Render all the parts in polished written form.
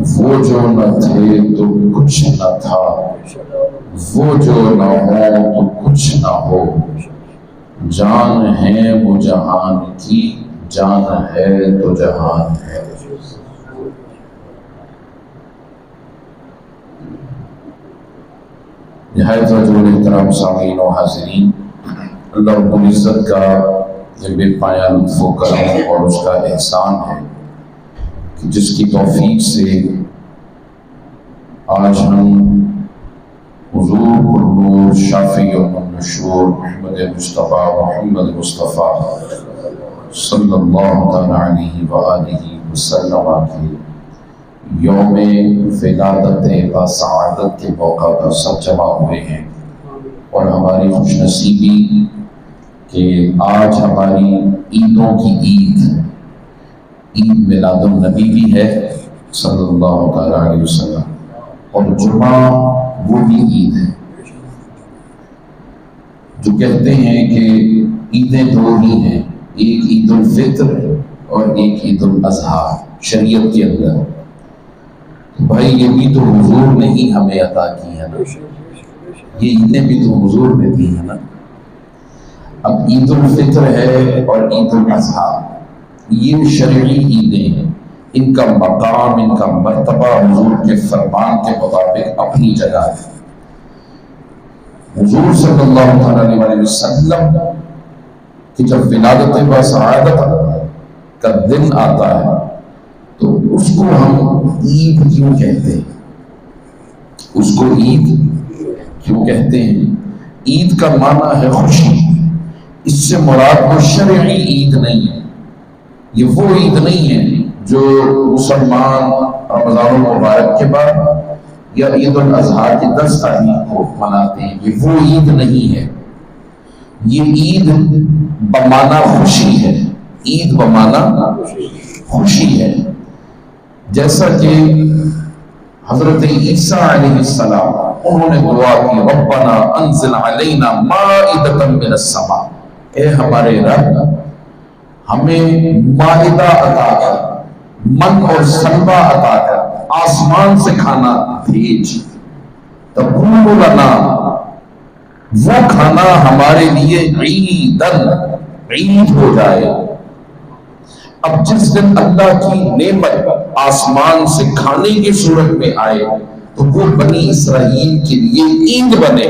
وہ جو نہ تھے تو کچھ نہ تھا، وہ جو نہ ہو تو کچھ نہ ہو، جان ہے وہ جہان کی، جان ہے تو جہان ہے۔ نہایت احترام سامعین و حاضرین، اللہ رب العزت کا یہ بے پایا لطف و کرم اور اس کا احسان ہے کہ جس کی توفیق سے آج ہم حضور پرنور شافی النشور محمد مصطفیٰ محمد مصطفیٰ صلی اللہ تعالیٰ علیہ وآلہ وسلم کے یوم ولادت و سعادت کے موقع پر سب جمع ہوئے ہیں، اور ہماری خوش نصیبی کہ آج ہماری عیدوں کی عید میلاد النبی بھی ہے صلی اللہ تعالیٰ علیہ وسلم، اور جمعہ وہ بھی عید ہے۔ جو کہتے ہیں کہ عیدیں دو ہی ہیں، ایک عید الفطر اور ایک عید الاضحیٰ شریعت کے اندر۔ بھائی یہ بھی تو حضور نے ہی ہمیں عطا کی ہے نا، یہ عیدیں بھی تو حضور نے دی ہے نا۔ اب عید الفطر ہے اور عید الاضحیٰ، یہ شرعی عیدیں ہیں، ان کا مقام، ان کا مرتبہ حضور کے فرمان کے مطابق اپنی جگہ ہے۔ حضور صلی اللہ علیہ وسلم کی جب ولادت و سعادت کا دن آتا ہے تو اس کو ہم عید کیوں کہتے ہیں؟ اس کو عید کیوں کہتے ہیں؟ عید کا معنی ہے خوشی، اس سے مراد وہ شرعی عید نہیں ہے، یہ وہ عید نہیں ہے جو مسلمان رمضان المبارک کے بعد یا عید الاضحیٰ کی 10 تاریخ کو مناتے ہیں، یہ وہ عید نہیں ہے۔ یہ عید بمعنی خوشی ہے، عید بمعنی خوشی ہے۔ جیسا کہ حضرت عیسیٰ علیہ السلام انہوں نے دعا کی، ربنا انزل علینا مائدۃ من السماء، اے ہمارے رب ہمیں مائدہ عطا کر، من اور سلوہ عطا کر، آسمان سے کھانا بھیج، تکون لنا، وہ کھانا ہمارے لیے عیدن، عید ہو جائے۔ اب جس دن اللہ کی نعمت آسمان سے کھانے کی صورت میں آئے تو وہ بنی اسرائیل کے لیے عید بنے،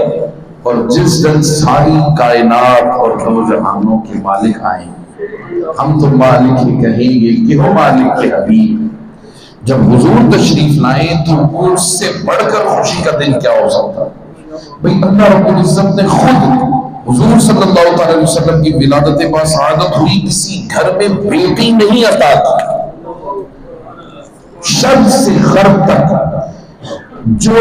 اور جس دن ساری کائنات اور دو جہانوں کے مالک آئیں، ہم تو مالک ہی کہیں گے کہ ہو مالک کے حبیب۔ جب حضور تشریف لائیں تو اس سے بڑھ کر خوشی کا دن کیا ہو سکتا ہے؟ بھئی اللہ رب العزت نے خود حضور صلی اللہ علیہ وسلم کی ولادت با سعادت ہوئی، کسی گھر میں بیٹی نہیں عطا کی، شرق سے غرب تک جو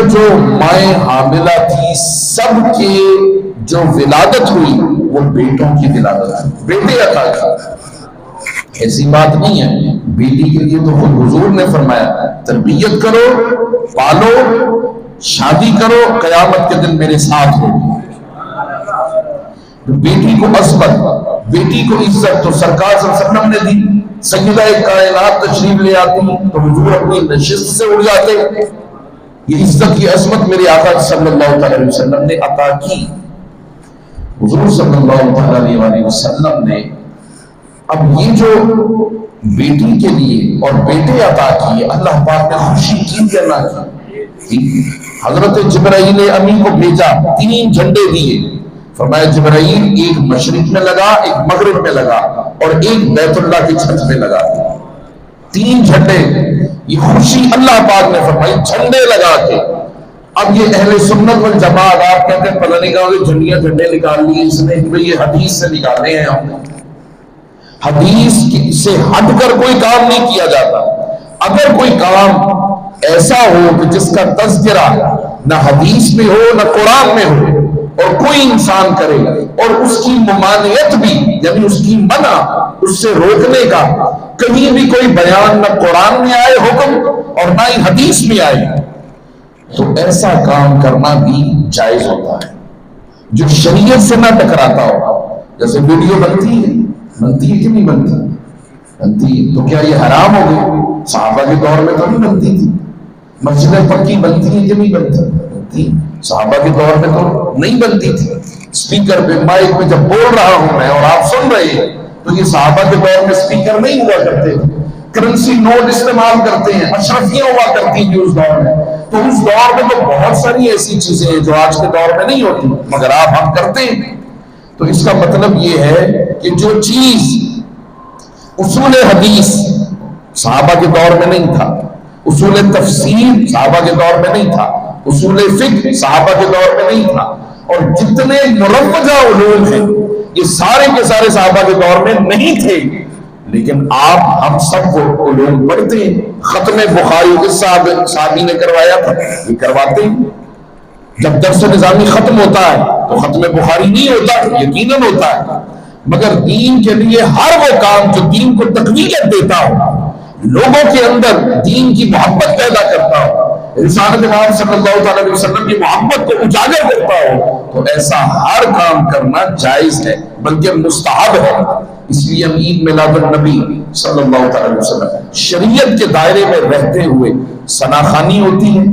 مائیں حاملہ تھی سب کے جو ولادت ہوئی وہ بیٹوں کی ولادت ہوئی، بیٹے عطا کی۔ ایسی بات نہیں ہے، بیٹی کے لیے تو خود حضور نے فرمایا تربیت کرو، پالو، شادی کرو، قیامت کے دن میرے ساتھ ہوگی۔ بیٹی کو عصمت، بیٹی کو عزت تو سرکار صلی اللہ علیہ وسلم نے دی۔ سیدہ کائنات تشریف لے آتی تو حضور اپنی نشست سے اڑ جاتے۔ یہ عزت کی عظمت میرے آقا صلی اللہ علیہ وسلم نے عطا کی۔ حضور صلی اللہ علیہ وسلم نے اب یہ جو بیٹی کے لیے اور بیٹے عطا کیے، اللہ پاک نے خوشی کی یا نہ کی؟ حضرت جبرائیل امین کو بھیجا، 3 جھنڈے دیے، فرمایا جبرائیل ایک مشرق میں لگا، ایک مغرب میں لگا، اور ایک بیت اللہ کی چھت میں لگا۔ 3 جھنڈے، یہ خوشی اللہ پاک نے فرمائی جھنڈے لگا کے۔ اب یہ اہل سنت والجماعت آپ کہتے ہیں پتہ نہیں کہاں جھنڈیاں جھنڈے نکال لیے اس نے، کہ یہ حدیث سے نکالے ہیں ہم نے۔ حدیث سے ہٹ کر کوئی کام نہیں کیا جاتا۔ اگر کوئی کام ایسا ہو کہ جس کا تذکرہ نہ حدیث میں ہو نہ قرآن میں ہو، اور کوئی انسان کرے اور اس کی ممانعت بھی، یعنی اس کی منع، اس سے روکنے کا کہیں بھی کوئی بیان نہ قرآن میں آئے حکم اور نہ ہی حدیث میں آئے، تو ایسا کام کرنا بھی جائز ہوتا ہے جو شریعت سے نہ ٹکراتا ہو۔ جیسے ویڈیو بنتی ہے کہ نہیں بنتی؟ بنتی ہے تو کیا یہ حرام ہو گئی؟ صحابہ کے دور میں تو نہیں بنتی تھی، مسجدیں پکی بنتی ہیں کہ نہیں بنتی؟ صحابہ کے دور میں تو نہیں بنتی تھی. اسپیکر پہ مائک پہ جب بول رہا ہوں میں اور آپ سن رہے ہیں تو یہ صحابہ کے دور میں اسپیکر نہیں ہوا کرتے تھے. کرنسی نوٹ استعمال کرتے ہیں, اشرفیاں ہوا کرتی تھی اس دور میں. تو اس دور میں تو بہت ساری ایسی چیزیں ہیں جو آج کے دور میں نہیں ہوتی, مگر آپ ہم کرتے ہیں. تو اس کا مطلب یہ ہے کہ جو چیز اصول حدیث صحابہ کے دور میں نہیں تھا, اصول تفسیر صحابہ کے دور میں نہیں تھا, اصول فقہ صحابہ کے دور میں نہیں تھا, اور جتنے مروجہ علوم ہیں یہ سارے کے سارے صحابہ کے دور میں نہیں تھے, لیکن آپ ہم سب کو علوم پڑھتے ہیں. ختم بخاری کس صحابی نے کروایا تھا؟ یہ کرواتے ہیں. جب درس نظامی ختم ہوتا ہے تو ختم بخاری نہیں ہوتا, یقیناً ہوتا ہے, مگر دین کے لیے ہر وہ کام جو دین کو تقویت دیتا ہو, لوگوں کے اندر دین کی محبت پیدا کرتا ہو, رسالت امام صلی اللہ تعالی علیہ وسلم کی محبت کو اجاگر کرتا ہو, تو ایسا ہر کام کرنا جائز ہے بلکہ مستحب ہے. اس لیے عید میلاد النبی صلی اللہ تعالی علیہ وسلم شریعت کے دائرے میں رہتے ہوئے ثناخوانی ہوتی ہے,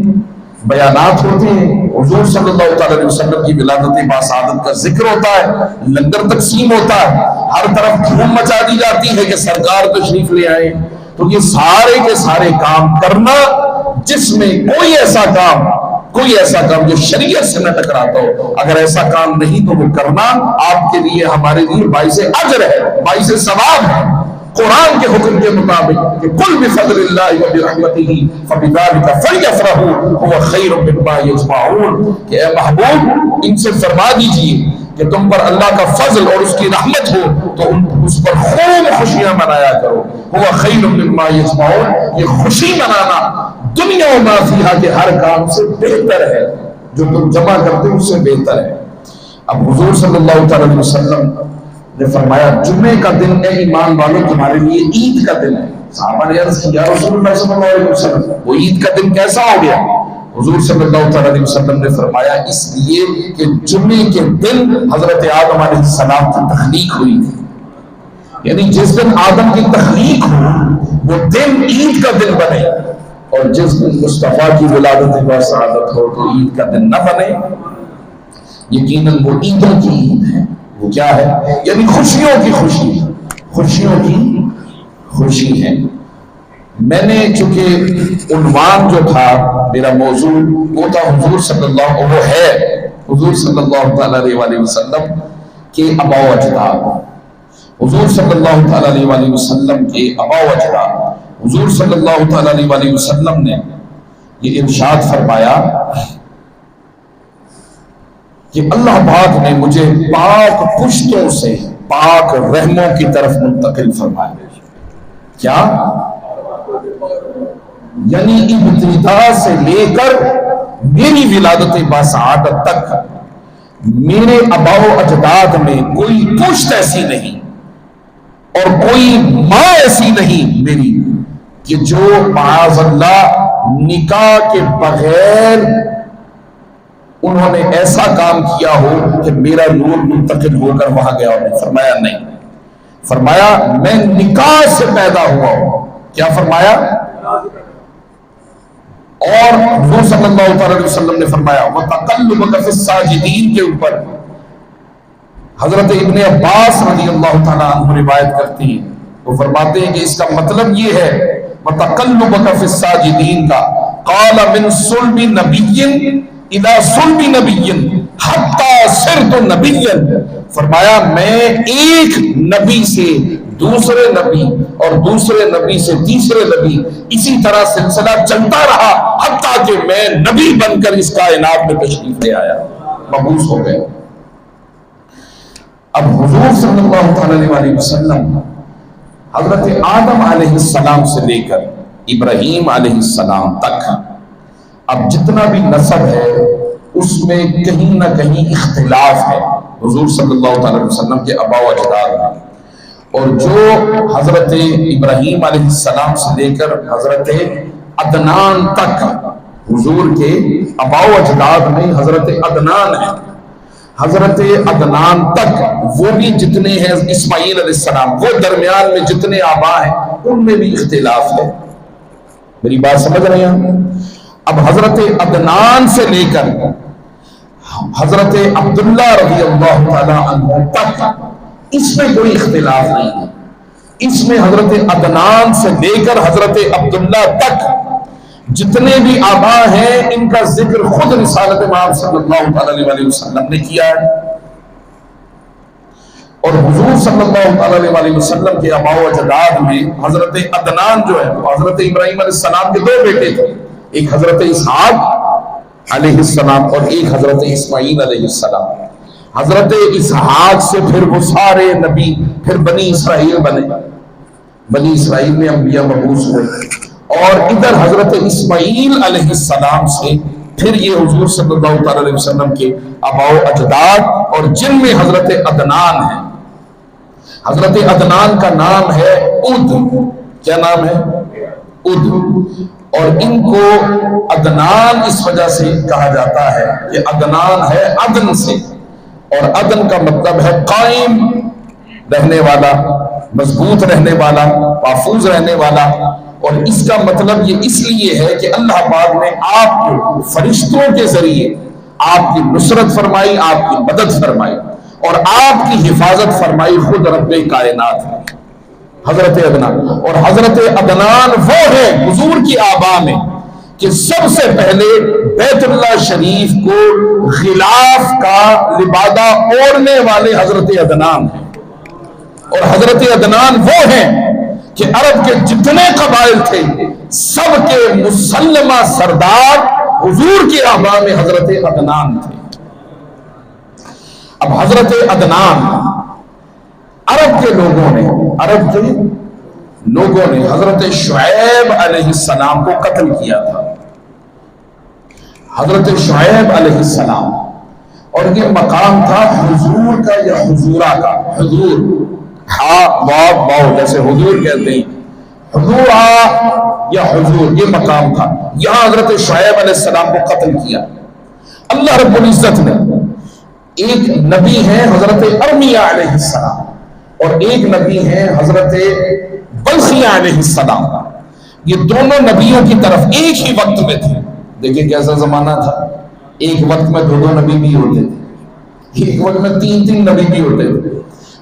بیانات ہوتے ہیں, حضور صلی اللہ تعالی علیہ وسلم کی ولادت باسعادت کا ذکر ہوتا ہے, لنگر تقسیم ہوتا ہے, ہر طرف دھوم مچا دی جاتی ہے کہ سرکار تشریف لے آئے. تو یہ سارے کے سارے کام کرنا جس میں کوئی ایسا کام جو شریعت سے نہ ٹکراتا ہو, اگر ایسا کام نہیں تو وہ کرنا آپ کے لیے ہمارے لیے باعث اجر ہے, باعث ثواب ہے. قرآن کے حکم کے مطابق کہ قل بفضل اللہ وبرحمتہ فبذلک فلیفرحوا هو خیر مما یجمعون, کہ اے محبوب ان سے فرما دیجئے کہ تم پر اللہ کا فضل اور اس کی رحمت ہو تو اس پر خوب خوشیاں منایا کرو. هو خیر مما یجمعون, یہ خوشی منانا دنیا و ما فیہا کے ہر کام سے بہتر ہے, جو تم جمع کرتے اس سے بہتر ہے. اب حضور صلی اللہ تعالی علیہ وسلم نے فرمایا جمعے کا دن اے ایمان والوں تمہارے لیے عید کا دن ہے. صحابہ نے عرض کی یا رسول اللہ صلی اللہ علیہ وسلم وہ عید کا دن کیسا ہو گیا؟ حضور صلی اللہ تعالی علیہ وسلم نے فرمایا اس لیے کہ جمعے کے دن حضرت آدم علیہ السلام کی تخلیق ہوئی تھی, یعنی جس دن آدم کی تخلیق ہو وہ دن عید کا دن بنے, اور جس دن مصطفیٰ کی ولادت باسعادت ہو تو عید کا دن نہ بنے. یقیناً وہ عیدوں کی عید ہے. وہ کیا ہے؟ یعنی خوشیوں کی خوشی, خوشیوں کی خوشی ہے. میں نے چونکہ عنوان جو تھا میرا موضوع وہ تھا حضور صلی اللہ تعالی علیہ وسلم کے آباء و اجداد. حضور صلی اللہ تعالی علیہ وسلم کے آباء و اجداد. حضور صلی اللہ تعالی علیہ وسلم نے یہ ارشاد فرمایا کہ اللہ پاک نے مجھے پاک پشتوں سے پاک رحموں کی طرف منتقل فرمایا. کیا؟ یعنی ابتدا سے لے کر میری ولادت باسعادت تک میرے آباء و اجداد میں کوئی پشت ایسی نہیں اور کوئی ماں ایسی نہیں میری کہ جو معاذ اللہ نکاح کے بغیر انہوں نے ایسا کام کیا ہو کہ میرا نور منتقل ہو کر وہاں گیا ہو. فرمایا نہیں, فرمایا میں نکاح سے پیدا ہوا ہوں. کیا فرمایا؟ اور حضور صلی اللہ علیہ وسلم نے فرمایا وَتَقَلُّبَكَ فِي السَّاجِدِينَ کے اوپر حضرت ابن عباس رضی اللہ تعالیٰ عنہ روایت کرتی ہیں, وہ فرماتے ہیں کہ اس کا مطلب یہ ہے وَتَقَلُّبَكَ فِي السَّاجِدِينَ کا قَالَ مِن صُلْبِ نَبِيٍّ اِذَا صُلْبِ نَبِيٍّ حَتَّى صِرْتُ نَبِيًّا. فرمایا میں ایک نبی سے دوسرے نبی اور دوسرے نبی سے تیسرے نبی اسی طرح سلسلہ چلتا رہا حتیٰ کہ میں نبی بن کر اس کائنات میں تشریف لے آیا, مبعوث ہو گئے. اب حضور صلی اللہ علیہ وسلم حضرت آدم علیہ السلام سے لے کر ابراہیم علیہ السلام تک اب جتنا بھی نسب ہے اس میں کہیں نہ کہیں اختلاف ہے حضور صلی اللہ علیہ وسلم کے آباء و اجداد میں. اور جو حضرت ابراہیم علیہ السلام سے لے کر حضرت عدنان تک حضور کے آباء و اجداد میں حضرت عدنان ہے, حضرت عدنان تک وہ بھی جتنے ہیں اسماعیل علیہ السلام, وہ درمیان میں جتنے آباء ہیں ان میں بھی اختلاف ہے. میری بات سمجھ رہے ہیں؟ اب حضرت عدنان سے لے کر حضرت عبداللہ رضی اللہ تعالی عنہ تک اس میں کوئی اختلاف نہیں ہے. اس میں حضرت عدنان سے لے کر حضرت عبداللہ تک جتنے بھی آبا ہیں ان کا ذکر خود رسالت امام صلی اللہ علیہ وسلم نے کیا ہے. اور حضور صلی اللہ علیہ وسلم کے آباء و اجداد میں حضرت عدنان جو ہے حضرت ابراہیم علیہ السلام کے 2 بیٹے تھے, ایک حضرت اسحاق علیہ السلام اور ایک حضرت اسماعیل علیہ السلام. حضرت اسحاق سے پھر وہ سارے نبی پھر بنی اسرائیل بنے, بنی اسرائیل میں انبیاء مبعوث ہوئے. اور ادھر حضرت اسماعیل علیہ السلام سے پھر یہ حضور صلی اللہ علیہ وسلم کے آباء و اجداد, اور جن میں حضرت عدنان ہے. حضرت عدنان کا نام ہے اد. کیا نام ہے؟ اد. اور ان کو عدنان اس وجہ سے کہا جاتا ہے کہ عدنان ہے عدن سے, اور عدن کا مطلب ہے قائم رہنے والا, مضبوط رہنے والا, محفوظ رہنے والا. اور اس کا مطلب یہ اس لیے ہے کہ اللہ پاک نے آپ کو فرشتوں کے ذریعے آپ کی نصرت فرمائی, آپ کی مدد فرمائی, اور آپ کی حفاظت فرمائی خود رب کائنات نے, حضرت عدنان. اور حضرت عدنان وہ ہے حضور کی آبا میں کہ سب سے پہلے بیت اللہ شریف کو غلاف کا لبادہ اوڑھنے والے حضرت عدنان ہیں. اور حضرت عدنان وہ ہیں کہ عرب کے جتنے قبائل تھے سب کے مسلمہ سردار حضور کی آبا میں حضرت عدنان تھے. اب حضرت عدنان عرب کے لوگوں نے حضرت شعیب علیہ السلام کو قتل کیا تھا. حضرت شعیب علیہ السلام, اور یہ مقام تھا حضور کا یا حضورہ کا. حضور ہا واو واو جیسے حضور کہتے ہیں, حضور یا حضور یہ مقام تھا. یہاں حضرت شعیب علیہ السلام کو قتل کیا. اللہ رب العزت نے ایک نبی ہے حضرت ارمیہ علیہ السلام, اور ایک نبی ہے حضرت بلخیہ علیہ السلام. یہ دونوں نبیوں کی طرف ایک ہی وقت میں تھے. دیکھیں کیسا زمانہ تھا, ایک وقت میں 2 نبی بھی ہوتے تھے, ایک وقت میں 3 نبی بھی ہوتے تھے.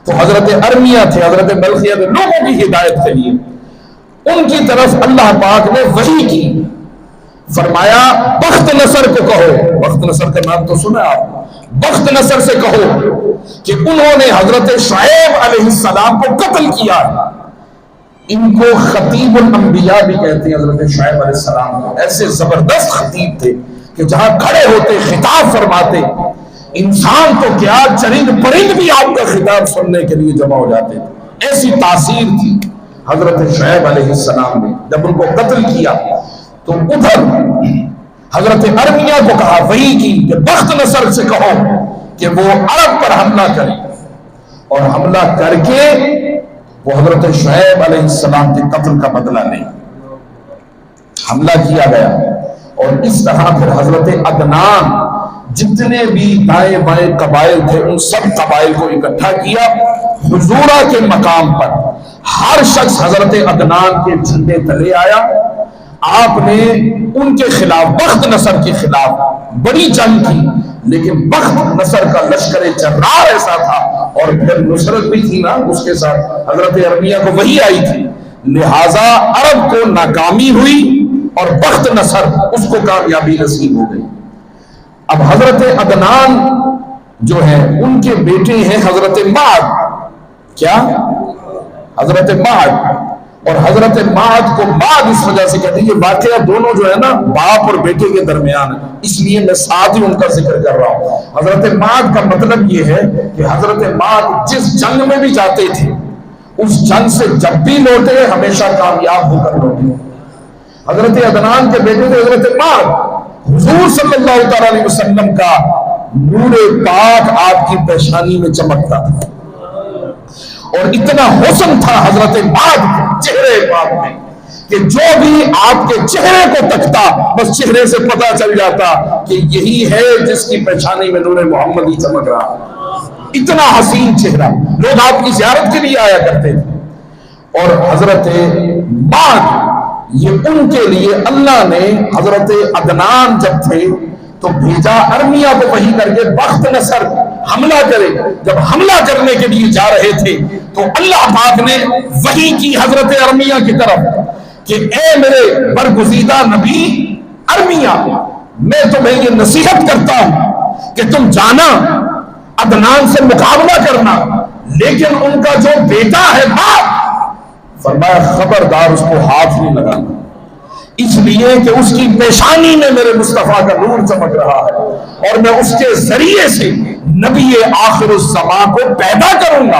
تو حضرت ارمیہ تھے, حضرت بلخیہ تھے, لوگوں کی ہدایت کے لیے ان کی طرف اللہ پاک نے وحی کی. فرمایا بخت نصر کو کہو, بخت نصر کا نام تو سنا آپ, بخت نصر سے کہو کہ انہوں نے حضرت شعیب علیہ السلام کو قتل کیا. ان کو خطیب الانبیاء بھی کہتے ہیں حضرت شعیب علیہ السلام کو. ایسے زبردست خطیب تھے کہ جہاں کھڑے ہوتے خطاب فرماتے, انسان تو کیا چرند پرند بھی آپ کا خطاب سننے کے لیے جمع ہو جاتے تھے. ایسی تاثیر تھی حضرت شعیب علیہ السلام نے. جب ان کو قتل کیا تو ادھر حضرت ارمیہ کو کہا وحی کی کہ بخت نصر سے کہو کہ وہ عرب پر حملہ کرے, اور حملہ کر کے وہ حضرت شعیب علیہ السلام کے قتل کا بدلہ لیں. حملہ کیا گیا, اور اس طرح پھر حضرت عدنان جتنے بھی دائیں بائیں قبائل تھے ان سب قبائل کو اکٹھا کیا حضورہ کے مقام پر. ہر شخص حضرت عدنان کے جھنڈے تلے آیا. آپ نے ان کے خلاف, بخت نصر کے خلاف بڑی جنگ کی, لیکن بخت نصر کا لشکر جرار ایسا تھا, اور پھر نصرت بھی تھی نا اس کے ساتھ, حضرت ارمیہ کو وہی آئی تھی, لہذا عرب کو ناکامی ہوئی اور بخت نصر اس کو کامیابی نصیب ہو گئی. اب حضرت عدنان جو ہے ان کے بیٹے ہیں حضرت معد. کیا؟ حضرت معد. اور حضرت معد کو معد اس وجہ سے کہتے ہیں, یہ واقعہ دونوں جو ہے نا باپ اور بیٹے کے درمیان ہے, اس لیے میں ساتھ ہی ان کا ذکر کر رہا ہوں. حضرت معد کا مطلب یہ ہے کہ حضرت معد جس جنگ میں بھی جاتے تھے اس جنگ سے جب بھی لوٹے ہمیشہ کامیاب ہو کر لوٹے. حضرت عدنان کے بیٹے تھے حضرت معد. حضور صلی اللہ تعالی علیہ وسلم کا نور پاک آپ کی پیشانی میں چمکتا تھا, اور اتنا حسن تھا حضرت معد چہرے پاک میں کہ جو بھی آپ کے چہرے کو تکتا بس چہرے سے پتہ چل جاتا کہ یہی ہے جس کی پیشانی میں نور محمد ہی چمک رہا. اتنا حسین چہرہ, لوگ آپ کی زیارت کے لیے آیا کرتے تھے. اور حضرت معد یہ ان کے لیے اللہ نے حضرت عدنان جب تھے تو بھیجا ارمیہ کو وحی کر کے بخت نصر حملہ کرے. جب حملہ کرنے کے لیے جا رہے تھے تو اللہ پاک نے وحی کی حضرت ارمیہ کی طرف کہ اے میرے برگزیدہ نبی ارمیہ، میں تمہیں یہ نصیحت کرتا ہوں کہ تم جانا عدنان سے مقابلہ کرنا، لیکن ان کا جو بیٹا ہے باپ، فرمایا خبردار اس کو ہاتھ نہیں لگانا، اس لیے کہ اس کی پیشانی میں میرے مصطفیٰ کا نور چمک رہا ہے اور میں اس کے ذریعے سے نبی آخر الزمان کو پیدا کروں گا،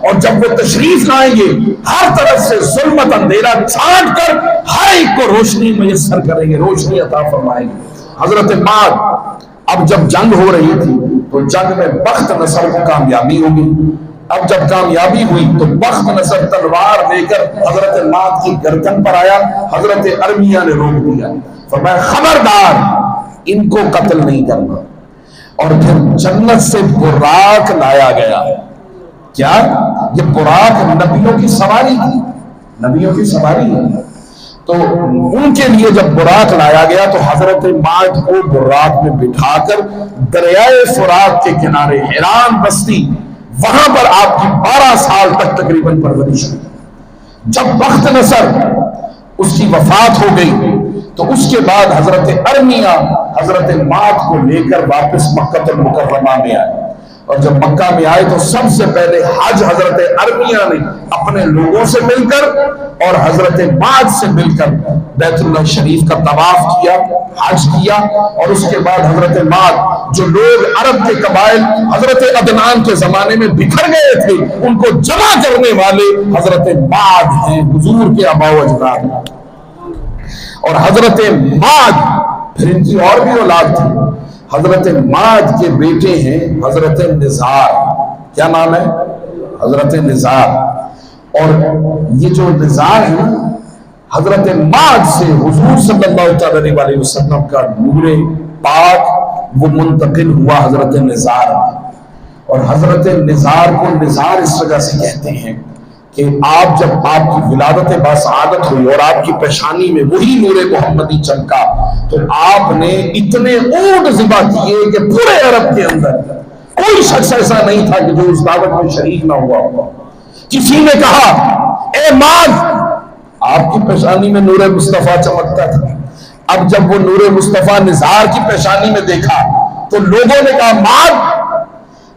اور جب وہ تشریف لائیں گے ہر طرف سے ظلمت اندھیرا چھانٹ کر ہر ایک کو روشنی میسر کریں گے، روشنی عطا فرمائیں گے. حضرت ماد اب جب جنگ ہو رہی تھی تو جنگ میں بخت نصر کو کامیابی ہوگی. اب جب کامیابی ہوئی تو بخت نصر تلوار لے کر حضرت ماد کی گردن پر آیا. حضرت ارمیہ نے روک دیا، فرمایا خبردار ان کو قتل نہیں کرنا. اور پھر جنت سے براق لایا گیا. کیا یہ براق نبیوں کی سواری تھی، نبیوں کی سواری ہے. تو ان کے لیے جب براق لایا گیا تو حضرت ماد کو براق میں بٹھا کر دریائے فرات کے کنارے حیران بستی، وہاں پر آپ کی 12 سال تک تقریباً پرورش ہوئی. جب بخت نصر اس کی وفات ہو گئی تو اس کے بعد حضرت ارمیہ حضرت ماد کو لے کر واپس مکہ المکرمہ میں آئے. اور جب مکہ میں آئے تو سب سے پہلے حج حضرت ارمیہ نے اپنے لوگوں سے مل کر اور حضرت ماد سے مل کر بیت اللہ شریف کا طواف کیا، حج کیا. اور اس کے بعد حضرت ماد، جو لوگ عرب کے قبائل حضرت عدنان کے زمانے میں بکھر گئے تھے، ان کو جمع کرنے والے حضرت ماد ہیں، حضور کے آباء و اجداد. اور حضرت ماد پھر ان کی اور بھی اولاد تھی. حضرت ماد کے بیٹے ہیں حضرت نزار. کیا نام ہے؟ حضرت نزار. اور یہ جو نزار ہے حضرت ماد سے حضور صلی اللہ علیہ وسلم کا نور پاک وہ منتقل ہوا حضرت نزار میں. اور حضرت نزار کو نزار اس وجہ سے کہتے ہیں کہ آپ جب آپ کی ولادت باسعادت ہوئی اور آپ کی پیشانی میں وہی نور محمدی چمکا تو آپ نے اتنے اونٹ ذبح کیے کہ پورے عرب کے اندر کوئی شخص ایسا نہیں تھا کہ جو اس دعوت میں شریک نہ ہوا ہوگا. کسی نے کہا اے ماد، آپ کی پیشانی میں نور مصطفیٰ چمکتا تھا. اب جب وہ نور مصطفیٰ نزار کی پیشانی میں دیکھا تو لوگوں نے کہا ماد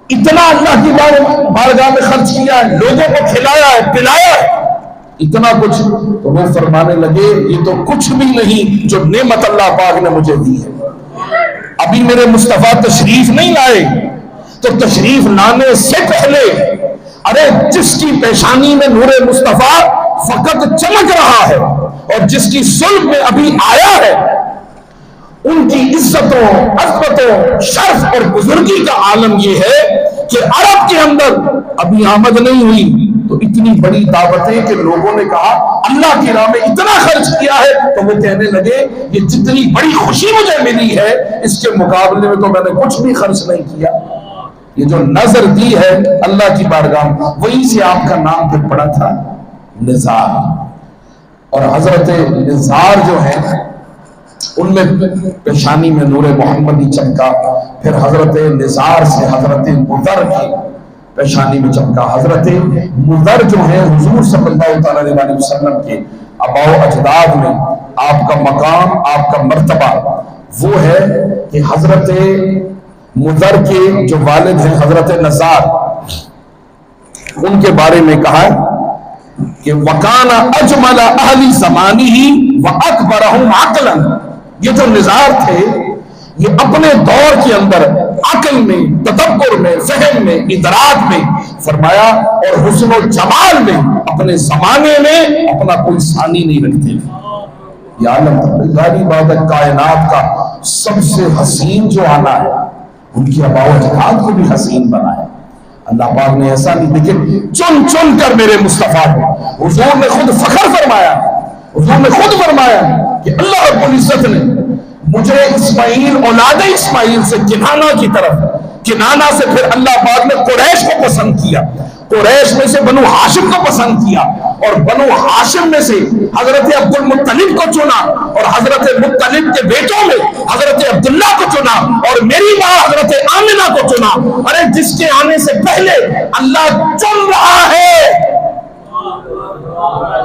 اتنا اللہ کی بارگاہ میں خرچ کیا ہے، لوگوں کو کھلایا ہے، پلایا ہے، اتنا کچھ. تو وہ فرمانے لگے یہ تو کچھ بھی نہیں جو نعمت اللہ پاک نے مجھے دی ہے. ابھی میرے مصطفیٰ تشریف نہیں لائے تو تشریف لانے سے پہلے ارے جس کی پیشانی میں نور مصطفیٰ فقط چمک رہا ہے اور جس کی صلب میں ابھی آیا ہے، ان کی عزتوں، عظمتوں، شرف اور بزرگی کا عالم یہ ہے کہ عرب کے اندر ابھی آمد نہیں ہوئی تو اتنی بڑی دعوتیں کہ لوگوں نے کہا اللہ کی راہ میں اتنا خرچ کیا ہے. تو وہ کہنے لگے یہ جتنی بڑی خوشی مجھے ملی ہے اس کے مقابلے میں تو میں نے کچھ بھی خرچ نہیں کیا. یہ جو نظر دی ہے اللہ کی بارگاہ وہی سے آپ کا نام پھر پڑا تھا نزار. اور حضرت نزار جو ہے ان میں پیشانی میں نور محمدی چمکا. پھر حضرت نزار سے حضرت مضر کی پیشانی میں چمکا. حضرت مضر جو ہے حضور صلی اللہ علیہ وسلم کے آباء و اجداد میں آپ کا مقام، آپ کا مرتبہ وہ ہے کہ حضرت مضر کے جو والد ہیں حضرت نزار، ان کے بارے میں کہا کہ وَكَانَ أَجْمَلَ أَهْلِ زَمَانِهِ وَأَكْبَرَهُمْ عَقْلًا. یہ جو نزار تھے یہ اپنے دور کے اندر عقل میں، تدبر میں، فہم میں، ادراک میں فرمایا اور حسن و جمال میں اپنے زمانے میں اپنا کوئی ثانی نہیں رکھتے تھے. یہ عالم ظاہری بات ہے کائنات کا سب سے حسین جو آنا ہے ان کی آباء و اجداد کو بھی حسین بنایا. اللہ پاک نے ایسا نہیں، لیکن چن چن کر میرے مصطفیٰ کو حضور نے خود فخر فرمایا. حضور نے خود فرمایا کہ اللہ رب العزت نے مجھے اسماعیل، اولاد اسماعیل سے کنانہ کی طرف کنانہ سے پھر اللہ پاک نے قریش کو پسند کیا، قریش میں سے بنو ہاشم کو پسند کیا، اور بنو ہاشم میں سے حضرت عبد المطلب کو چنا، اور حضرت مطلب کے بیٹوں میں حضرت عبداللہ کو چنا، اور میری ماں حضرت آمنہ کو چنا۔ ارے جس کے آنے سے پہلے اللہ چن رہا ہے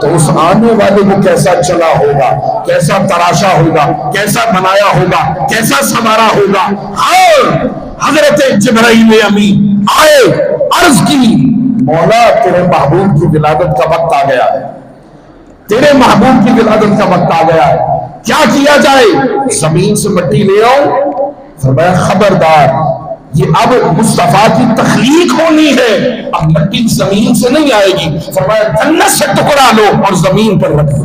تو اس آنے والے کو کیسا چلا ہوگا، کیسا تراشا ہوگا، کیسا بنایا ہوگا، کیسا سنوارا ہوگا۔ اور حضرت جبرائیل امین آئے، عرض کی مولا تیرے محبوب کی ولادت کا وقت آ گیا ہے، تیرے محبوب کی ولادت کا وقت آ گیا ہے، کیا کیا جائے؟ زمین سے مٹی لے آؤ۔ فرمایا خبردار، یہ اب مصطفیٰ کی تخلیق ہونی ہے، اب مٹی زمین سے نہیں آئے گی۔ فرمایا جنت سے ٹکڑا لو اور زمین پر رکھ دو۔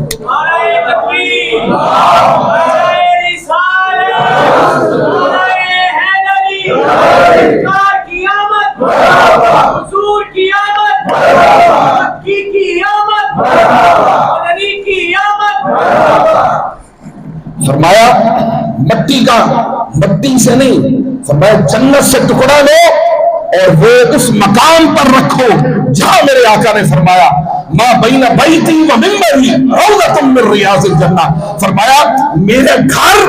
فرمایا مٹی سے نہیں، فرمایا جنت سے ٹکڑا لو اور وہ اس مقام پر رکھو جہاں میرے آقا نے فرمایا ما بین بیتی و منبری روضۃ من ریاض الجنہ۔ فرمایا میرے گھر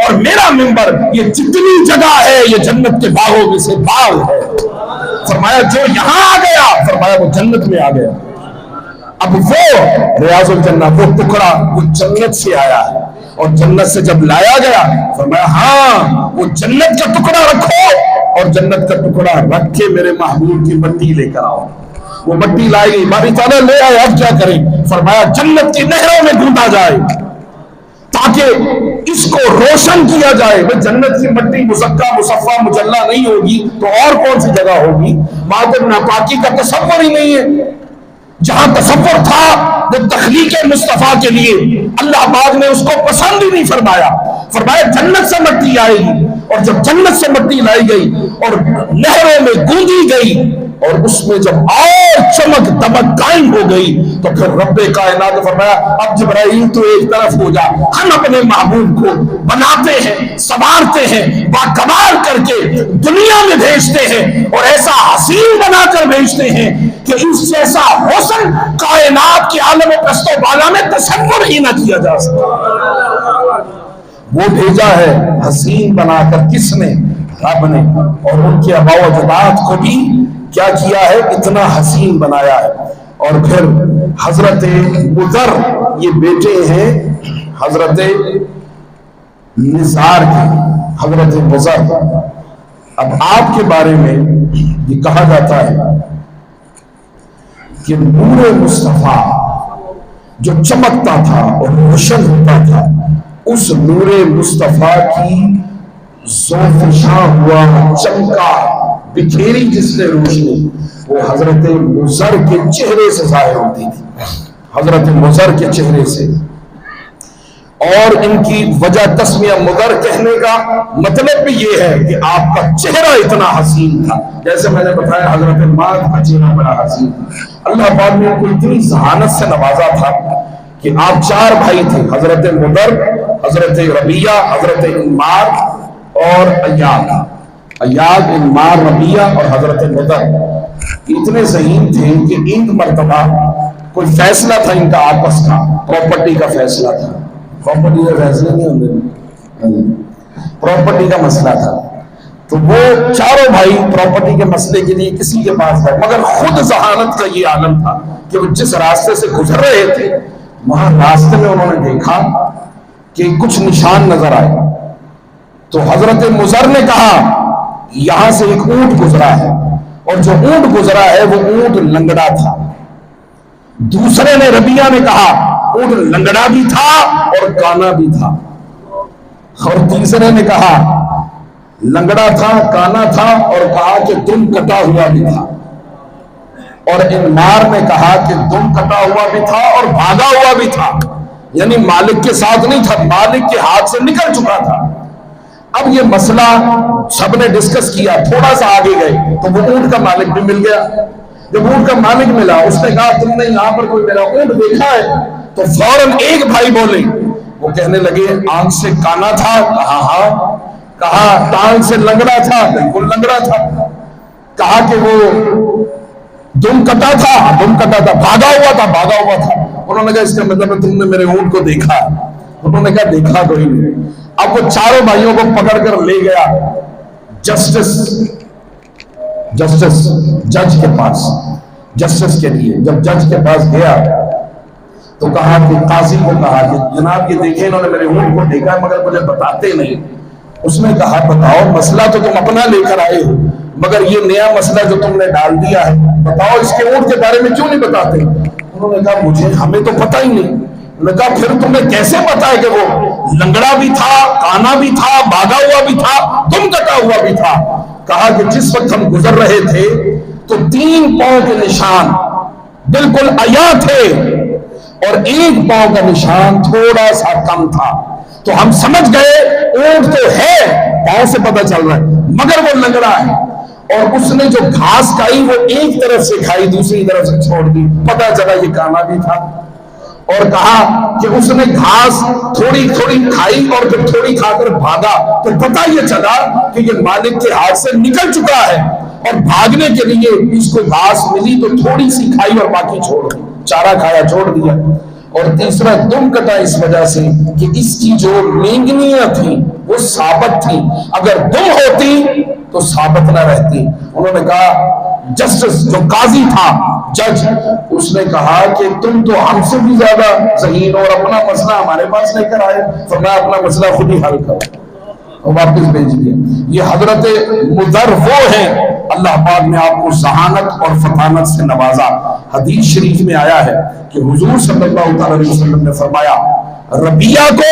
اور میرا منبر یہ جتنی جگہ ہے یہ جنت کے باغوں میں سے باغ ہے۔ فرمایا جو یہاں آ گیا، فرمایا وہ جنت میں آ گیا۔ اب وہ ریاض الجنہ وہ ٹکڑا وہ جنت سے آیا ہے، اور جنت سے جب لایا گیا فرمایا ہاں وہ جنت کا ٹکڑا رکھو، اور جنت کا ٹکڑا رکھ کے میرے محبوب کی مٹی لے کر آؤ۔ وہ مٹی لائی گئی، باری تعالیٰ لے آئے، اب کیا کریں؟ فرمایا جنت کی نہروں میں گوندا جائے تاکہ اس کو روشن کیا جائے۔ وہ جنت کی مٹی مزکہ مصفہ مجلہ نہیں ہوگی تو اور کون سی جگہ ہوگی؟ وہاں تو ناپاکی کا تصور ہی نہیں ہے۔ جہاں تصور تھا وہ تخلیق مصطفیٰ کے لیے، اللہ پاک نے اس کو پسند ہی نہیں فرمایا۔ فرمایا جنت سے مٹی آئے گی، اور جب جنت سے مٹی لائی گئی اور نہروں میں گوندی گئی اور اس میں جب اور چمک دمک قائم ہو گئی تو پھر رب کائنات فرمایا اب جبرائیل تو ایک طرف ہو جا، ہم اپنے محبوب کو بناتے ہیں، سنوارتے ہیں، باکمال کر کے دنیا میں بھیجتے ہیں، اور ایسا حسین بنا کر بھیجتے ہیں کہ اس جیسا حسن کائنات کے عالم پست و بالا میں تصور ہی نہ کیا جا سکتا۔ وہ بھیجا ہے حسین بنا کر، کس نے؟ رب نے، اور ان کے آباء و اجداد کو بھی کیا کیا ہے؟ اتنا حسین بنایا ہے۔ اور پھر حضرت مضر، یہ بیٹے ہیں حضرت نزار کے، حضرت مضر۔ اب آپ کے بارے میں یہ کہا جاتا ہے کہ نور مصطفیٰ جو چمکتا تھا اور روشن ہوتا تھا، اس نور مصطفیٰ کی زوفشاں ہوا، چمکا، بکھیری جس نے روشنی، وہ حضرت مضر کے چہرے سے ظاہر ہوتی تھی، حضرت مضر کے چہرے سے۔ اور ان کی وجہ تسمیہ مضر کہنے کا مطلب بھی یہ ہے کہ آپ کا چہرہ اتنا حسین تھا، جیسے میں نے بتایا حضرت ماں کا چہرہ بڑا حسین تھا۔ اللہ پاک نے ان کو اتنی ذہانت سے نوازا تھا کہ آپ چار بھائی تھے، حضرت مضر، حضرت ربیہ، حضرت انمار اور ایاد، انمار، ربیہ اور حضرت مضر اتنے ذہین تھے کہ ایک مرتبہ کوئی فیصلہ تھا ان کا آپس کا، پراپرٹی کا فیصلہ تھا۔ پراپرٹی کا فیصلہ نہیں ہوتے، پراپرٹی کا مسئلہ تھا، تو وہ چاروں بھائی پراپرٹی کے مسئلے کے لیے کسی کے پاس گئے، مگر خود ذہانت کا یہ عالم تھا کہ وہ جس راستے سے گزر رہے تھے وہاں راستے میں انہوں نے دیکھا کہ کچھ نشان نظر آئے، تو حضرت مضر نے کہا یہاں سے ایک اونٹ گزرا ہے، اور جو اونٹ گزرا ہے وہ اونٹ لنگڑا تھا۔ دوسرے نے، ربیہ نے کہا اونٹ لنگڑا بھی تھا اور کانا بھی تھا، اور تیسرے نے کہا لنگڑا تھا، کانا تھا، اور کہا کہ دم کٹا ہوا بھی تھا، اور انمار نے کہا کہ دم کٹا ہوا بھی تھا اور بھاگا ہوا بھی تھا، یعنی مالک کے ساتھ نہیں تھا، مالک کے ہاتھ سے نکل چکا تھا۔ اب یہ مسئلہ سب نے ڈسکس کیا، تھوڑا سا آگے گئے تو وہ اونٹ کا مالک بھی مل گیا۔ جب اونٹ کا مالک ملا اس نے کہا تم نے یہاں پر کوئی میرا اونٹ دیکھا ہے؟ تو فوراً ایک بھائی بولے، وہ کہنے لگے آنکھ سے کانا تھا، کہا ہاں، کہا ٹانگ سے لنگڑا تھا، بالکل لنگڑا تھا. کہا کہ وہ دم کٹا تھا، دم کٹا تھا. بھاگا ہوا تھا، بھاگا ہوا تھا. انہوں نے کہا اس کا مطلب ہے تم نے میرے اونٹ کو دیکھا. انہوں نے کہا دیکھا کوئی نہیں. اب وہ چاروں بھائیوں کو پکڑ کر لے گیا جسٹس جج کے پاس، جسٹس کے لیے. جب جج کے پاس گیا تو کہا کہ قاضی کو کہا کہ جناب یہ دیکھیں انہوں نے میرے اونٹ کو دیکھا مگر مجھے بتاتے نہیں. اس نے کہا بتاؤ مسئلہ تو تم اپنا لے کر آئے ہو مگر یہ نیا مسئلہ جو تم نے ڈال دیا ہے بتاؤ اس کے اونٹ کے بارے میں کیوں نہیں بتاتے؟ انہوں نے کہا مجھے ہمیں تو پتہ ہی نہیں. انہوں نے کہا پھر تمہیں کیسے پتا ہے کہ وہ لنگڑا بھی تھا، کانا بھی تھا، بھاگا ہوا بھی تھا، دم کٹا ہوا بھی تھا؟ کہا کہ جس وقت ہم گزر رہے تھے تو 3 پاؤں کے نشان بالکل عیاں تھے اور 1 پاؤں کا نشان تھوڑا سا کم تھا تو ہم سمجھ گئے اونٹ تو ہے، پاؤں سے پتہ چل رہا ہے مگر وہ لنگڑا ہے. اور اس نے جو گھاس کھائی وہ ایک طرف سے کھائی دوسری طرف سے چھوڑ دی، پتہ چلا یہ کانا بھی تھا. اور کہا کہ اس نے گھاس تھوڑی تھوڑی کھائی اور پھر تھوڑی کھا کر بھاگا تو پتہ یہ چلا کہ یہ مالک کے ہاتھ سے نکل چکا ہے اور بھاگنے کے لیے اس کو گھاس ملی تو تھوڑی سی کھائی اور باقی چھوڑ دی، چارہ کھایا چھوڑ دیا. اور تیسرا دم کٹا اس وجہ سے کہ اس کی جو مینگنیاں تھیں وہ ثابت تھیں، اگر دم ہوتی تو ثابت نہ رہتی. انہوں نے کہا جسٹس جو قاضی تھا، جج، اس نے کہا کہ تم تو ہم سے بھی زیادہ ذہین اور اپنا مسئلہ ہمارے پاس لے کر آئے، فرمایا اپنا مسئلہ خود ہی حل کرو اور واپس بھیج دیا. یہ حضرت مضر وہ ہیں اللہ پاک نے آپ کو ذہانت اور فطانت سے نوازا. حدیث شریف میں آیا ہے کہ حضور صلی اللہ تعالی علیہ وسلم نے فرمایا ربیہ کو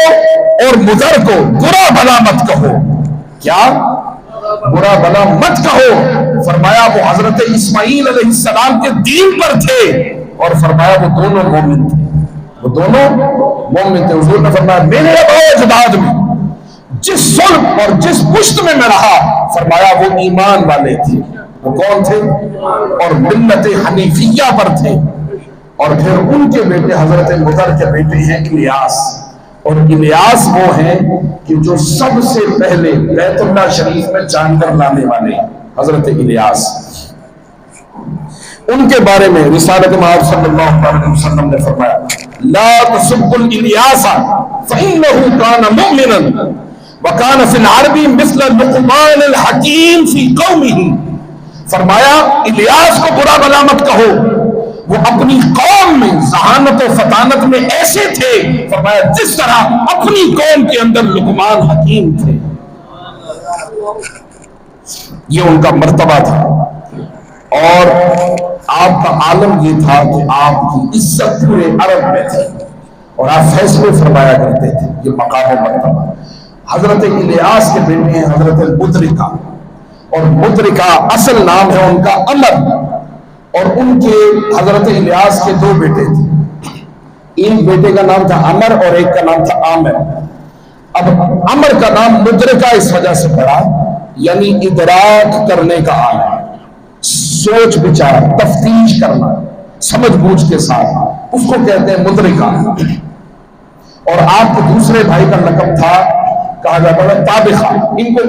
اور مضر کو برا بھلا مت کہو. کیا برا بھلا مت کہو؟ فرمایا وہ حضرت اسماعیل علیہ السلام کے دین پر تھے اور فرمایا وہ دونوں مومن تھے، وہ دونوں مومن تھے. حضور نے فرمایا میرے اجداد میں جس صلب اور جس پشت میں رہا فرمایا وہ ایمان والے تھے. وہ کون تھے؟ اور ملت حنیفیہ پر تھے. اور پھر ان کے بیٹے حضرت مضر کے بیٹے ہیں الیاس، اور الیاس وہ ہیں کہ جو سب سے پہلے بیت اللہ شریف میں جانور لانے والے حضرت الیاس. ان کے بارے میں رسالت مآب صلی اللہ علیہ وسلم نے فرمایا لا تسبوا الیاس فإنه كان مؤمنا وكان في العرب مثل لقمان الحکیم فی قومه. فرمایا الیاس کو برا بھلا مت کہو، وہ اپنی قوم میں ذہانت و فطانت میں ایسے تھے فرمایا جس طرح اپنی قوم کے اندر لقمان حکیم تھے. یہ ان کا مرتبہ تھا اور آپ کا عالم یہ تھا کہ آپ کی عزت پورے عرب میں تھی اور آپ فیصلے فرمایا کرتے تھے. یہ مقام و مرتبہ. حضرت الیاس کے بیٹے ہیں حضرت مدرکہ، اور مدرکہ اصل نام ہے ان کا عمر، اور ان کے حضرت الیاس کے 2 بیٹے تھے. ایک بیٹے کا نام تھا عمر اور ایک کا نام تھا عامر. اب عمر کا نام مدرکہ اس وجہ سے پڑا یعنی ادراک کرنے کا عالم، سوچ بچار، تفتیش کرنا سمجھ بوجھ کے ساتھ، اس کو کہتے ہیں مدرکہ. اور آپ کے دوسرے بھائی کا لقب تھا، کہا جاتا تھا طابخہ. ان کو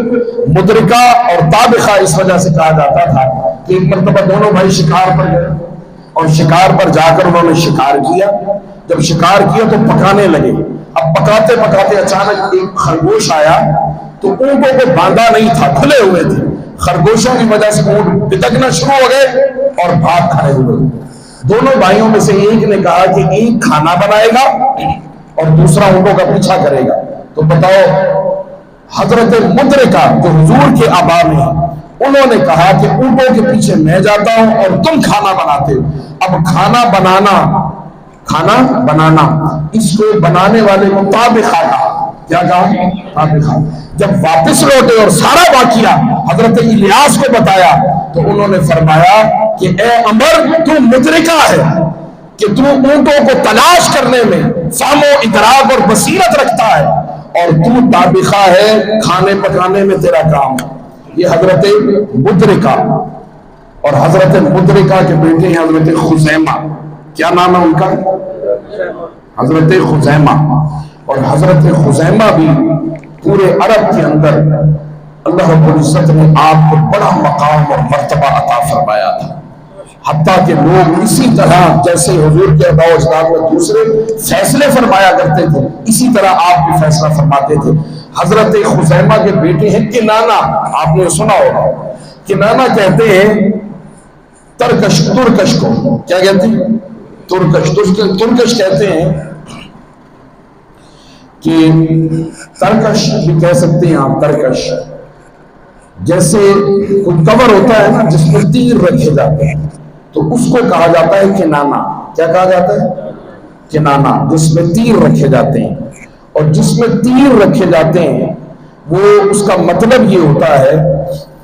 مدرکہ اور طابخہ اس وجہ سے کہا جاتا تھا کہ ایک مرتبہ دونوں بھائی شکار پر گئے اور شکار پر جا کر انہوں نے شکار کیا. جب شکار کیا تو پکانے لگے. اب پکاتے پکاتے اچانک ایک خرگوش آیا تو اونٹوں کو باندھا نہیں تھا، کھلے ہوئے تھے. خرگوشوں کی وجہ سے اونٹ بتکنا شروع ہو گئے اور بھاگ کھڑے ہوئے. دونوں بھائیوں میں سے ایک نے کہا کہ ایک کھانا بنائے گا اور دوسرا اونٹوں کا پیچھا کرے گا. تو بتاؤ حضرت مدرکہ جو حضور کے آبا میں ہیں انہوں نے کہا کہ اونٹوں کے پیچھے میں جاتا ہوں اور تم کھانا بناتے ہو. اب کھانا بنانا اس کو بنانے والے کو طابخہ کہا. کیا کہا؟ طابخہ. جب واپس لوٹے اور سارا واقعہ حضرت الیاس کو بتایا تو انہوں نے فرمایا کہ اے عمر تو مدرکہ ہے کہ تو اونٹوں کو تلاش کرنے میں فہم و ادراک اور بصیرت رکھتا ہے اور تو طابخہ ہے، کھانے پکانے میں تیرا کام. یہ حضرت مدرکہ. اور حضرت مدرکہ کے بیٹے ہیں حضرت خزیمہ. کیا نام ہے ان کا؟ حضرت خزیمہ. اور حضرت خزیمہ بھی پورے عرب کے اندر اللہ رب العزت نے آپ کو بڑا مقام اور مرتبہ عطا فرمایا تھا، حتیٰ کہ لوگ اسی طرح جیسے حضور کے آباء و اجداد میں دوسرے فیصلے فرمایا کرتے تھے، اسی طرح آپ بھی فیصلہ فرماتے تھے۔ حضرت خزیمہ کے بیٹے ہیں کنانہ، آپ نے سنا ہوگا، کنانہ کہتے ہیں ترکش کو، کیا کہتے ہیں؟ ترکش کہتے ہیں کہ ترکش بھی کہہ سکتے ہیں آپ، ترکش جیسے کوئی کور ہوتا ہے نا جس میں تیر رکھے جاتے ہیں، تو اس کو کہا جاتا ہے کنانہ۔ کیا کہا جاتا ہے؟ کنانہ، جس میں تیر رکھے جاتے ہیں۔ اور جس میں تیر رکھے جاتے ہیں وہ اس کا مطلب یہ ہوتا ہے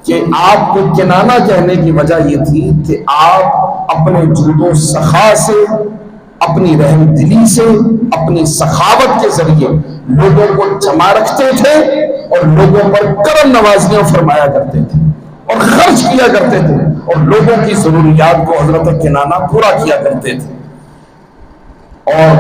کہ آپ کو کنانہ کہنے کی وجہ یہ تھی کہ آپ اپنے جود و سخا سے، اپنی رحم دلی سے، اپنی سخاوت کے ذریعے لوگوں کو جمع رکھتے تھے اور لوگوں پر کرم نوازیاں فرمایا کرتے تھے اور خرچ کیا کرتے تھے اور لوگوں کی ضروریات کو حضرت کنانہ پورا کیا کرتے تھے۔ اور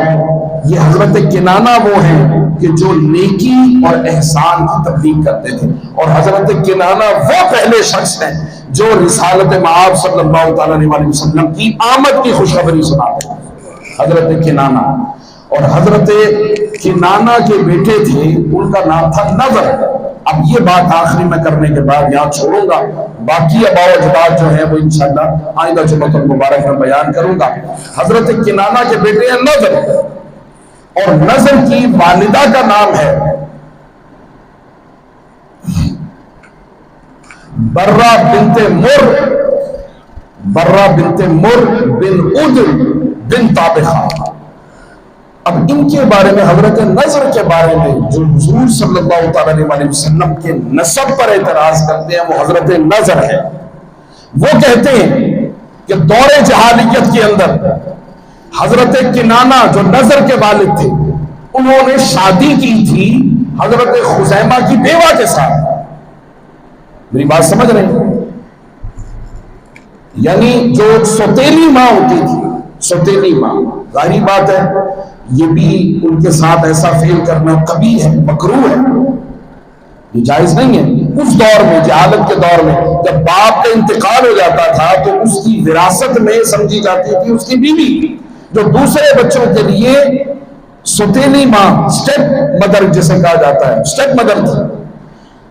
یہ حضرت کنانہ وہ ہیں کہ جو نیکی اور احسان کی تبلیغ کرتے تھے، اور حضرت کنانہ وہ پہلے شخص ہیں جو رسالت مآب صلی اللہ تعالیٰ علیہ وسلم کی آمد کی خوشخبری سناتے ہیں، حضرت کنانہ۔ اور حضرت کنانہ کے بیٹے تھے، ان کا نام تھا نضر۔ اب یہ بات آخری میں کرنے کے بعد یہاں چھوڑوں گا، باقی آباء و اجداد جو ہیں وہ انشاءاللہ آئندہ جمعۃ المبارک میں بیان کروں گا۔ حضرت کنانہ کے بیٹے ہیں نضر، اور نضر کی والدہ کا نام ہے برہ بنت مر بن عدل بن طابخہ۔ اب ان کے بارے میں، حضرت نضر کے بارے میں جو حضور صلی اللہ تعالیٰ علیہ وسلم کے نسب پر اعتراض کرتے ہیں وہ حضرت نضر ہے۔ وہ کہتے ہیں کہ دور جہالیت کے اندر حضرت کنانہ جو نضر کے والد تھے، انہوں نے شادی کی تھی حضرت خزیمہ کی بیوہ کے ساتھ۔ میری بات سمجھ رہے ہیں؟ یعنی جو سوتیلی ماں ہوتی تھی، سوتیلی ماں، ظاہری بات ہے یہ بھی ان کے ساتھ ایسا فعل کرنا قبیح ہے، مکروہ ہے، یہ جائز نہیں ہے۔ اس دور میں، جہالت کے دور میں، جب باپ کا انتقال ہو جاتا تھا تو اس کی وراثت میں سمجھی جاتی تھی اس کی بیوی، جو دوسرے بچوں کے لیے سوتیلی ماں، سٹیپ مدر جسے کہا جاتا ہے، سٹیپ مدر تھی۔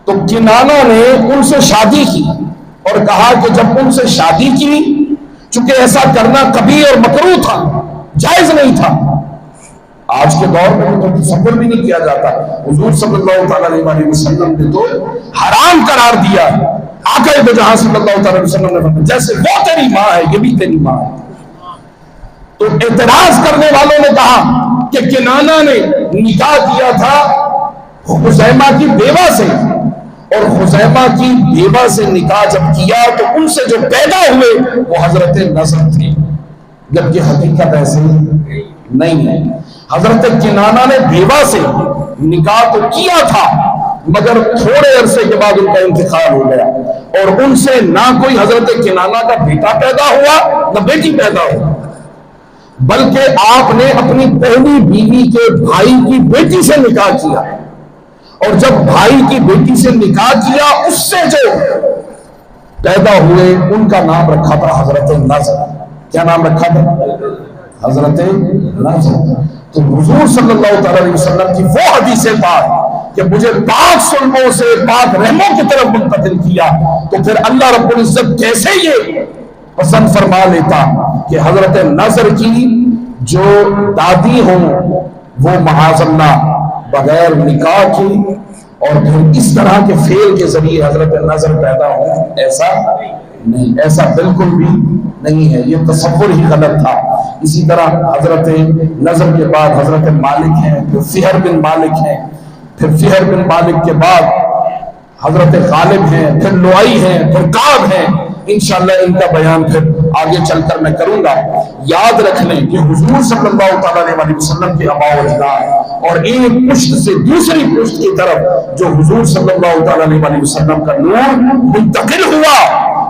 تو کنانہ نے ان سے شادی کی اور کہا کہ جب ان سے شادی کی، چونکہ ایسا کرنا قبیح اور مکروہ تھا، جائز نہیں تھا، آج کے دور میں تو تصور بھی نہیں کیا جاتا، حضور صلی اللہ تعالیٰ علیہ وسلم نے تو حرام قرار دیا ہے۔ آقا دو جہاں صلی اللہ تعالیٰ علیہ وسلم نے فرمایا جیسے وہ تیری ماں ہے یہ بھی تیری ماں ہے۔ تو اعتراض کرنے والوں نے کہا کہ کنانہ نے نکاح کیا تھا خزیمہ کی بیوہ سے، اور خزیمہ کی بیوہ سے نکاح جب کیا تو ان سے جو پیدا ہوئے وہ حضرت نضر تھے، جبکہ حقیقت ایسے نہیں ہے۔ حضرت کنانہ نے بیوہ سے نکاح تو کیا تھا مگر تھوڑے عرصے کے بعد ان کا انتقال ہو گیا، اور ان سے نہ کوئی حضرت کنانہ کا بیٹا پیدا ہوا نہ بیٹی پیدا ہوا، بلکہ آپ نے اپنی پہلی بیوی کے بھائی کی بیٹی سے نکاح کیا، اور جب بھائی کی بیٹی سے نکاح کیا اس سے جو پیدا ہوئے ان کا نام رکھا تھا حضرت نضر۔ کیا نام رکھا تھا؟ حضرت نضر۔ تو حضور صلی اللہ تعالیٰ علیہ وسلم کی وہ حدیث پاک کہ مجھے پاک سلموں سے پاک رحموں کی طرف منتقل کیا، تو پھر اللہ رب العزت کیسے یہ پسند فرما لیتا کہ حضرت نضر کی جو دادی ہوں وہ معاذ اللہ بغیر نکاح کی اور پھر اس طرح کے فعل کے ذریعے حضرت نضر پیدا ہوں، ایسا نہیں، ایسا بالکل بھی نہیں ہے، یہ تصور ہی غلط تھا۔ اسی طرح حضرت نضر کے بعد حضرت مالک ہیں، پھر فہر بن مالک ہیں، پھر فہر بن مالک کے بعد حضرت غالب ہیں، پھر لؤئی ہیں، پھر کعب ہیں۔ انشاءاللہ ان کا بیان پھر آگے چل کر میں کروں گا۔ یاد رکھ لیں کہ حضور صلی اللہ تعالیٰ علیہ وسلم کے آباء و اجداد اور ایک پشت سے دوسری پشت کی طرف جو حضور صلی اللہ تعالیٰ علیہ وسلم کا نور منتقل ہوا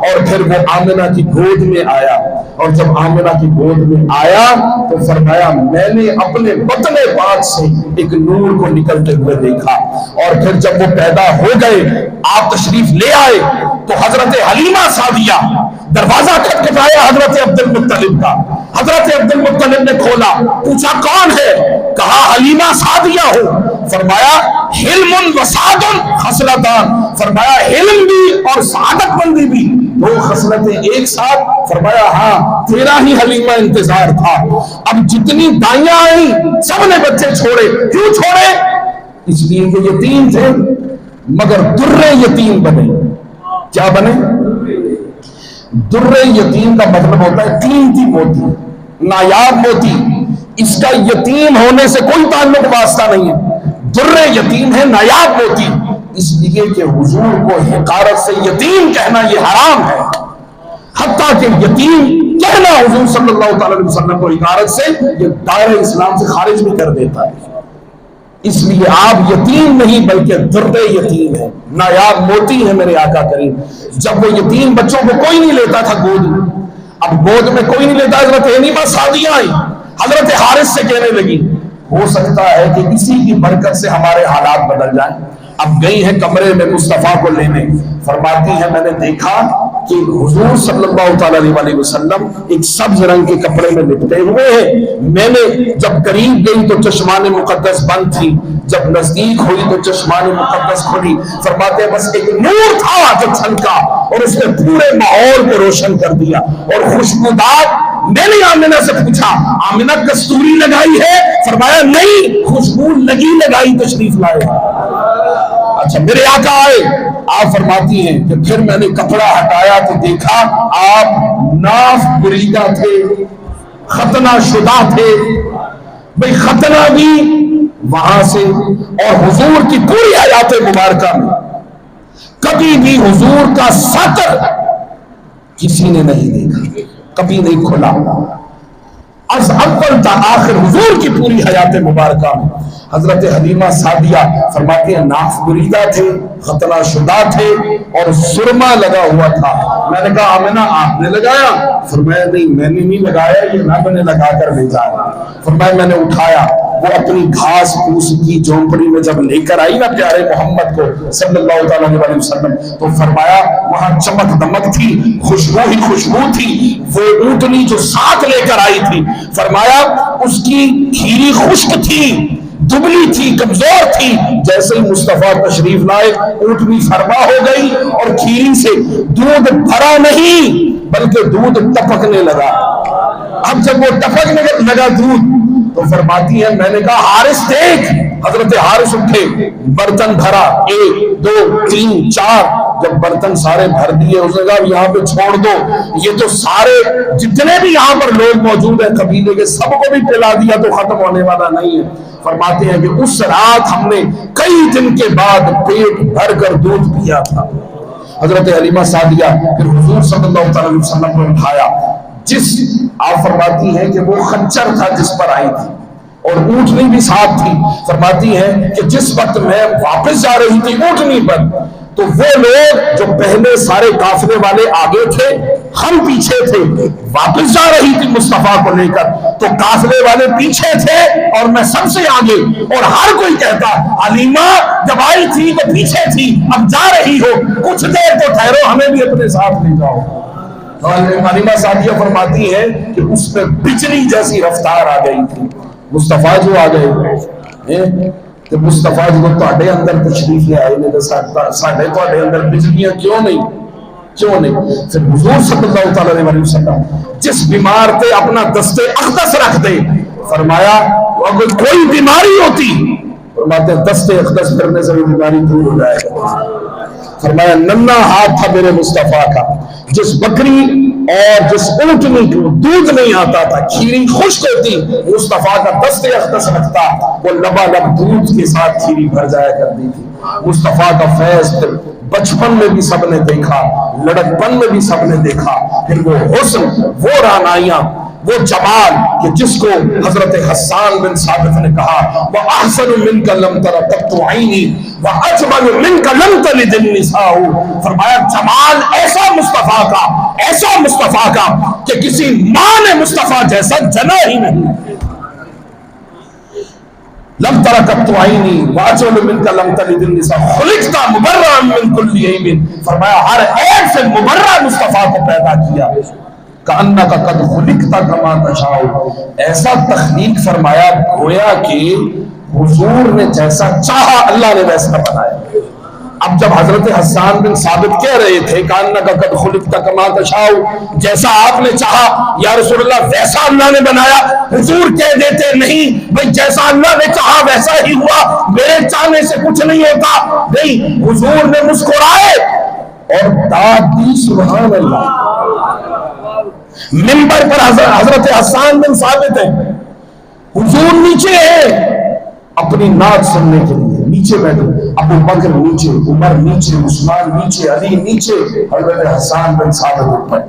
اور پھر وہ آمنہ کی گود میں آیا، اور جب آمنہ کی گود میں آیا تو فرمایا میں نے اپنے بطن پاک سے ایک نور کو نکلتے ہوئے دیکھا، اور پھر جب وہ پیدا ہو گئے آپ تشریف لے آئے تو حضرت حلیمہ سعدیہ دروازہ کھٹکھٹایا حضرت عبد المطلب کا، حضرت عبد المطلب نے کھولا، پوچھا کون ہے؟ کہا حلیمہ سعدیہ ہو۔ فرمایا حلم و سعد خصلتان، فرمایا حلم بھی اور سعادت مندی بھی دو خصلتیں ایک ساتھ؟ فرمایا ہاں تیرا ہی حلیمہ انتظار تھا۔ اب جتنی دائیاں آئیں سب نے بچے چھوڑے، کیوں چھوڑے؟ اس لیے کہ یتیم تھے، مگر در یتیم بنے۔ کیا بنے؟ در یتیم کا مطلب ہوتا ہے قیمتی موتی، نایاب موتی، اس کا یتیم ہونے سے کوئی تعلق واسطہ نہیں ہے، در یتیم ہے نایاب موتی، اس لیے کہ حضور کو حقارت سے یتیم کہنا یہ حرام ہے، حتیٰ کہ یتیم کہنا حضور صلی اللہ علیہ وسلم کو حقارت سے یہ دائرہ اسلام سے خارج بھی کر دیتا ہے۔ اس لیے آپ یتیم نہیں بلکہ درد یتیم ہے، نایاب موتی ہے میرے آقا کریم۔ جب وہ یتیم بچوں کو کوئی نہیں لیتا تھا گود میں، اب گود میں کوئی نہیں لیتا، حضرت حلیمہ سعدیہ آئی، حضرت حارث سے کہنے لگی ہو سکتا ہے کہ اسی کی برکت سے ہمارے حالات بدل جائیں۔ اب گئی ہیں کمرے میں مصطفیٰ کو لینے، فرماتی ہے میں نے دیکھا کہ حضور صلی اللہ تعالیٰ علیہ وسلم ایک سبز رنگ کے کپڑے میں لپٹے ہوئے ہیں، میں نے جب قریب گئی تو چشمان مقدس بند تھی، جب نزدیک ہوئی تو چشمان مقدس کھلی، فرماتے ہیں بس ایک نور تھا جو چھلکا اور اس نے پورے ماحول کو روشن کر دیا اور خوشبودار۔ میں نے آمنہ سے پوچھا آمنہ کستوری لگائی ہے؟ فرمایا نہیں، خوشبو لگی لگائی تشریف لائے۔ اچھا میرے آقا آئے، آپ فرماتی ہیں کہ پھر میں نے کپڑا ہٹایا تو دیکھا آپ ناف بریدہ تھے، ختنہ شدہ تھے۔ بھئی ختنہ بھی وہاں سے، اور حضور کی پوری حیات مبارکہ میں کبھی بھی حضور کا سطر کسی نے نہیں دیکھا، کبھی نہیں کھلا، از اول تا آخر حضور کی پوری حیات مبارکہ میں۔ حضرت حلیمہ سعدیہ فرماتے ہیں ناف بریدہ تھے، ختنہ شدہ تھے اور سرما لگا ہوا تھا۔ میں نے کہا آمنہ آپ نے لگایا؟ فرمایا نہیں میں نے نہیں لگایا، یہ رب نے لگا کر بھیجا ہے۔ فرمایا میں نے اٹھایا، وہ اپنی گھاس پھوس کی جھونپڑی میں جب لے کر آئی نا پیارے محمد کو صلی اللہ تعالیٰ علیہ وسلم، تو فرمایا وہاں چمک دمک تھی، خوشبو ہی خوشبو تھی۔ وہ اونٹنی جو ساتھ لے کر آئی تھی، فرمایا اس کی کھیری خشک تھی، دبلی تھی، کمزور تھی۔ جیسے ہی مصطفیٰ تشریف لائے اونٹنی فرما ہو گئی اور کھیری سے دودھ بھرا نہیں بلکہ دودھ ٹپکنے لگا۔ اب جب وہ ٹپکنے لگا دودھ تو فرماتی ہے میں نے کہا حارث دیکھ۔ حضرت حارث اٹھے، برتن بھرا، 1 2 3 4، جب برتن سارے بھر دیے اس نے کہا یہاں پہ چھوڑ دو، یہ تو سارے جتنے بھی یہاں پر لوگ موجود ہیں قبیلے کے سب کو بھی پلا دیا تو ختم ہونے والا نہیں ہے۔ فرماتے ہیں کہ اس رات ہم نے کئی دن کے بعد پیٹ بھر کر دودھ پیا تھا۔ حضرت حلیمہ سعدیہ پھر حضور صلی اللہ علیہ وسلم کو اٹھایا، جس آپ فرماتی ہیں کہ وہ خنجر تھا جس پر آئی تھی اور اونٹنی بھی ساتھ تھی۔ فرماتی ہیں کہ جس وقت میں واپس جا رہی تھی اونٹنی پر تو وہ لوگ جو پہلے سارے قافلے والے آگے تھے ہم پیچھے تھے، واپس جا رہی تھی مصطفیٰ کو لے کر تو قافلے والے پیچھے تھے اور میں سب سے آگے، اور ہر کوئی کہتا حلیمہ جب آئی تھی تو پیچھے تھی، اب جا رہی ہو کچھ دیر تو ٹھہرو ہمیں بھی اپنے ساتھ لے جاؤ۔ حلیمہ سعدیہ فرماتی ہے کہ اس میں بجلی جیسی رفتار آ گئی تھی۔ مصطفیٰ جو آ گئے کہ مصطفیٰ جو تہاڈے اندر تشریف لے آئے نے ساڈے تہاڈے اندر بجلیاں کیوں نہیں؟ پھر حضور صلی اللہ علیہ وسلم جس بیمار تے اپنا دستے اقدس رکھ دے، فرمایا اگر کوئی بیماری ہوتی فرماتے دستے اقدس کرنے سے بیماری دور ہو جائے گا۔ فرمایا ننھا ہاتھ تھا میرے مصطفیٰ کا، جس بکری اور جس اونٹنی کو دودھ نہیں آتا تھا، کھیری خشک ہوتی، مصطفیٰ کا دست اقدس رکھتا، وہ لبالب دودھ کے ساتھ کھیری بھر جایا کرتی تھی۔ مصطفیٰ کا فیض بچپن میں بھی سب نے دیکھا، لڑکپن میں بھی سب نے دیکھا، پھر وہ حسن، وہ رانائیاں وہ جمال کہ جس کو حضرت حسان بن ثابت نے کہا وَأَحْسَنُ مِنْكَ لَمْ تَرَ قَطُّ عَيْنِي وَأَجْمَلُ مِنْكَ لَمْ تَلِدِ النِّسَاءُ، فرمایا جمال ایسا مصطفیٰ کا کہ کسی ماں نے مصطفیٰ جیسا جنا ہی نہیں. لم تر قط عینی واجل منک لم تلد النساء خلقت مبرئا من کل عیب، فرمایا ہر عیب سے مبرع مصطفیٰ کو پیدا کیا. کأنک قد خلقت کما تشاء، ایسا تخلیق فرمایا گویا کہ حضور نے جیسا چاہا اللہ نے ویسا بنایا. اب جب حضرت حسان بن ثابت کہہ رہے تھے کأنک قد خلقت کما تشاء، جیسا آپ نے چاہا یا رسول اللہ ویسا اللہ نے بنایا، حضور کہہ دیتے نہیں بھئی جیسا اللہ نے چاہا ویسا ہی ہوا، میرے چاہنے سے کچھ نہیں ہوتا. نہیں، حضور نے مسکرائے اور داد دی سبحان اللہ. منبر پر حضرت حسان بن ثابت ہے، حضور نیچے ہے اپنی نعت سننے کے لیے، نیچے بیٹھے، ابو بکر نیچے، عمر نیچے، عثمان نیچے، علی نیچے، حضرت حسان بن ثابت اوپر.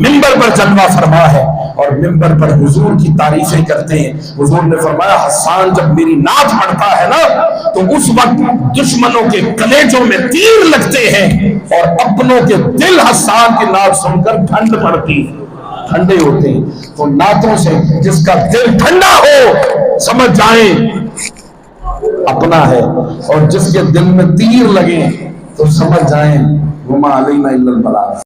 منبر پر جلوہ فرما ہے اور منبر پر حضور کی تعریفیں کرتے ہیں. حضور نے فرمایا حسان جب میری نعت پڑھتا ہے نا تو اس وقت دشمنوں کے کلیجوں میں تیر لگتے ہیں اور اپنوں کے دل حسان کی نعت سن کر ٹھنڈ پڑتی ہے، ٹھنڈے ہوتے ہیں. تو نعتوں سے جس کا دل ٹھنڈا ہو سمجھ جائیں اپنا ہے، اور جس کے دل میں تیر لگے تو سمجھ جائیں وما علینا الا البلاغ.